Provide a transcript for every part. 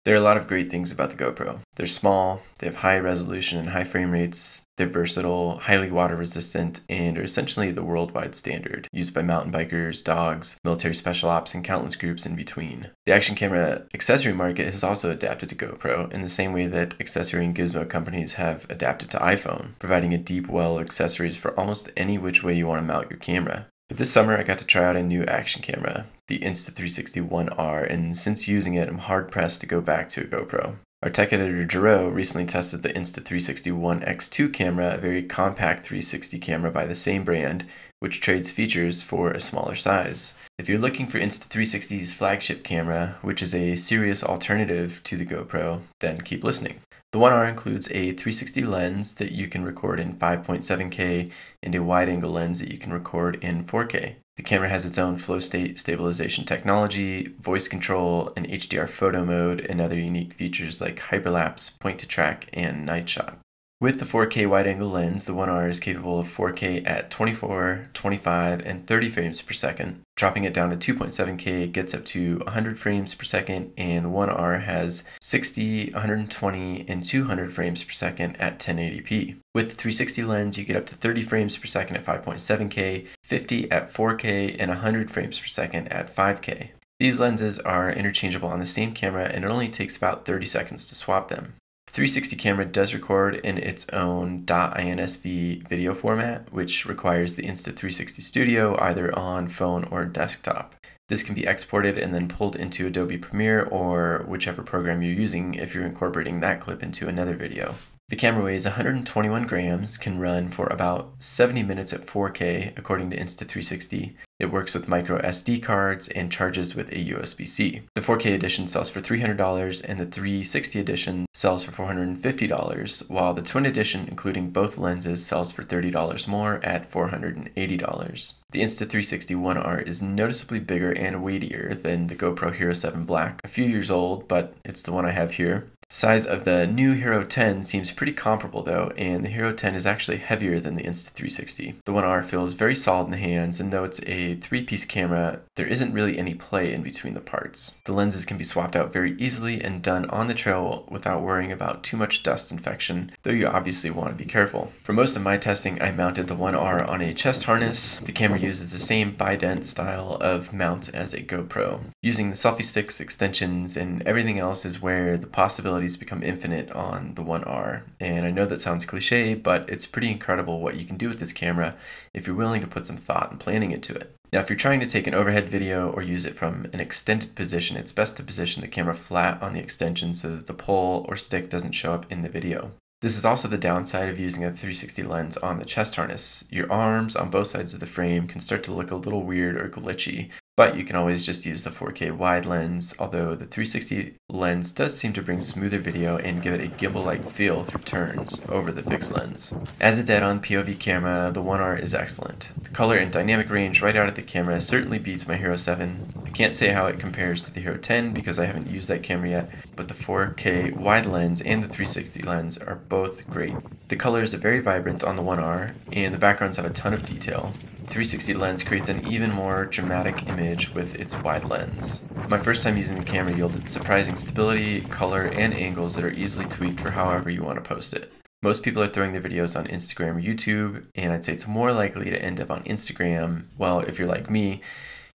There are a lot of great things about the GoPro. They're small, they have high resolution and high frame rates, they're versatile, highly water resistant, and are essentially the worldwide standard, used by mountain bikers, dogs, military special ops, and countless groups in between. The action camera accessory market has also adapted to GoPro in the same way that accessory and gizmo companies have adapted to iPhone, providing a deep well of accessories for almost any which way you want to mount your camera. But this summer I got to try out a new action camera, the Insta360 One R, and since using it I'm hard pressed to go back to a GoPro. Our tech editor Jero recently tested the Insta360 One X2 camera, a very compact 360 camera by the same brand, which trades features for a smaller size. If you're looking for Insta360's flagship camera, which is a serious alternative to the GoPro, then keep listening. The One R includes a 360 lens that you can record in 5.7K and a wide-angle lens that you can record in 4K. The camera has its own flow state stabilization technology, voice control, an HDR photo mode, and other unique features like hyperlapse, point-to-track, and night shot. With the 4K wide-angle lens, the One R is capable of 4K at 24, 25, and 30 frames per second. Dropping it down to 2.7K gets up to 100 frames per second, and the One R has 60, 120, and 200 frames per second at 1080p. With the 360 lens, you get up to 30 frames per second at 5.7K, 50 at 4K, and 100 frames per second at 5K. These lenses are interchangeable on the same camera, and it only takes about 30 seconds to swap them. The 360 camera does record in its own .insv video format, which requires the Insta360 Studio either on phone or desktop. This can be exported and then pulled into Adobe Premiere or whichever program you're using if you're incorporating that clip into another video. The camera weighs 121 grams, can run for about 70 minutes at 4K according to Insta360. It works with micro SD cards and charges with a USB-C. The 4K edition sells for $300 and the 360 edition sells for $450, while the twin edition, including both lenses, sells for $30 more at $480. The Insta360 One R is noticeably bigger and weightier than the GoPro Hero 7 Black, a few years old, but it's the one I have here. The size of the new Hero 10 seems pretty comparable though, and the Hero 10 is actually heavier than the Insta360. The One R feels very solid in the hands, and though it's a three-piece camera, there isn't really any play in between the parts. The lenses can be swapped out very easily and done on the trail without worrying about too much dust infection, though you obviously want to be careful. For most of my testing, I mounted the One R on a chest harness. The camera uses the same bident style of mount as a GoPro. Using the selfie sticks, extensions, and everything else is where the possibilities become infinite on the One R. And I know that sounds cliche, but it's pretty incredible what you can do with this camera if you're willing to put some thought and planning into it. Now, if you're trying to take an overhead video or use it from an extended position, it's best to position the camera flat on the extension so that the pole or stick doesn't show up in the video. This is also the downside of using a 360 lens on the chest harness. Your arms on both sides of the frame can start to look a little weird or glitchy, but you can always just use the 4K wide lens, although the 360 lens does seem to bring smoother video and give it a gimbal-like feel through turns over the fixed lens. As a dead-on POV camera, the One R is excellent. The color and dynamic range right out of the camera certainly beats my Hero 7. I can't say how it compares to the Hero 10 because I haven't used that camera yet, but the 4K wide lens and the 360 lens are both great. The colors are very vibrant on the One R, and the backgrounds have a ton of detail. The 360 lens creates an even more dramatic image with its wide lens. My first time using the camera yielded surprising stability, color, and angles that are easily tweaked for however you want to post it. Most people are throwing their videos on Instagram or YouTube, and I'd say it's more likely to end up on Instagram. Well, if you're like me,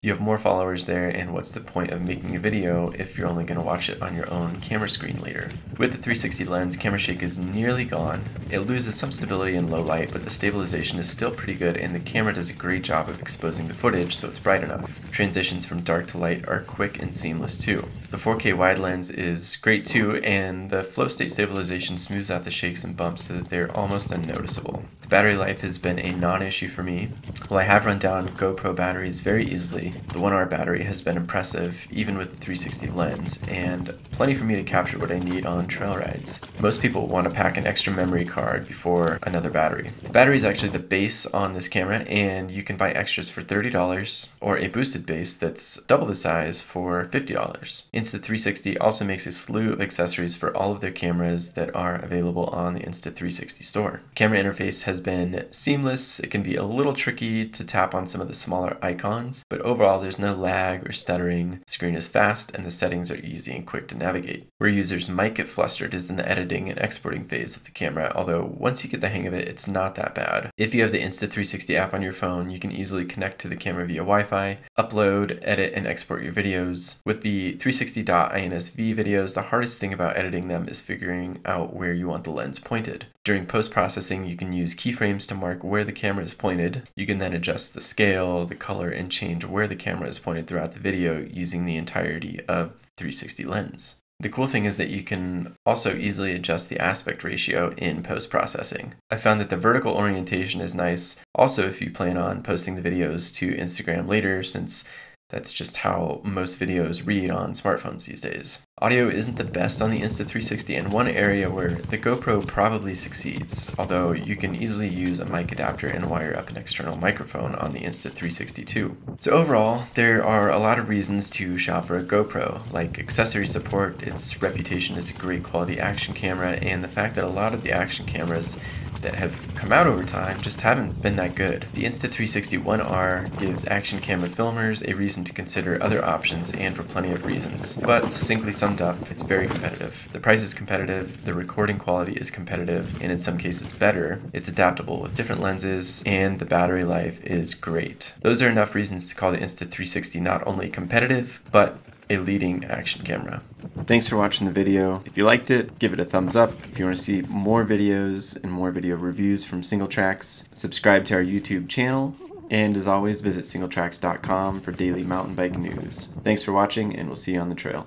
you have more followers there, and what's the point of making a video if you're only going to watch it on your own camera screen later? With the 360 lens, camera shake is nearly gone. It loses some stability in low light, but the stabilization is still pretty good, and the camera does a great job of exposing the footage so it's bright enough. Transitions from dark to light are quick and seamless too. The 4K wide lens is great too, and the flow state stabilization smooths out the shakes and bumps so that they're almost unnoticeable. The battery life has been a non-issue for me. While I have run down GoPro batteries very easily, the One R battery has been impressive even with the 360 lens, and plenty for me to capture what I need on trail rides. Most people want to pack an extra memory card before another battery. The battery is actually the base on this camera, and you can buy extras for $30 or a boosted base that's double the size for $50. Insta360 also makes a slew of accessories for all of their cameras that are available on the Insta360 store. The camera interface has been seamless. It can be a little tricky to tap on some of the smaller icons, but overall overall there's no lag or stuttering, the screen is fast, and the settings are easy and quick to navigate. Where users might get flustered is in the editing and exporting phase of the camera, although once you get the hang of it, it's not that bad. If you have the Insta360 app on your phone, you can easily connect to the camera via Wi-Fi, upload, edit, and export your videos. With the 360.insv videos, the hardest thing about editing them is figuring out where you want the lens pointed. During post-processing, you can use keyframes to mark where the camera is pointed. You can then adjust the scale, the color, and change where the camera is pointed throughout the video using the entirety of the 360 lens. The cool thing is that you can also easily adjust the aspect ratio in post-processing. I found that the vertical orientation is nice also if you plan on posting the videos to Instagram later, since that's just how most videos read on smartphones these days. Audio isn't the best on the Insta360, and one area where the GoPro probably succeeds, although you can easily use a mic adapter and wire up an external microphone on the Insta360 too. So overall, there are a lot of reasons to shop for a GoPro, like accessory support, its reputation as a great quality action camera, and the fact that a lot of the action cameras that have come out over time just haven't been that good. The Insta360 One R gives action camera filmers a reason to consider other options, and for plenty of reasons. But succinctly summed up, it's very competitive. The price is competitive, the recording quality is competitive, and in some cases better. It's adaptable with different lenses, and the battery life is great. Those are enough reasons to call the Insta360 not only competitive, but a leading action camera. Thanks for watching the video. If you liked it, give it a thumbs up. If you want to see more videos and more video reviews from Singletracks, subscribe to our YouTube channel. And as always, visit singletracks.com for daily mountain bike news. Thanks for watching, and we'll see you on the trail.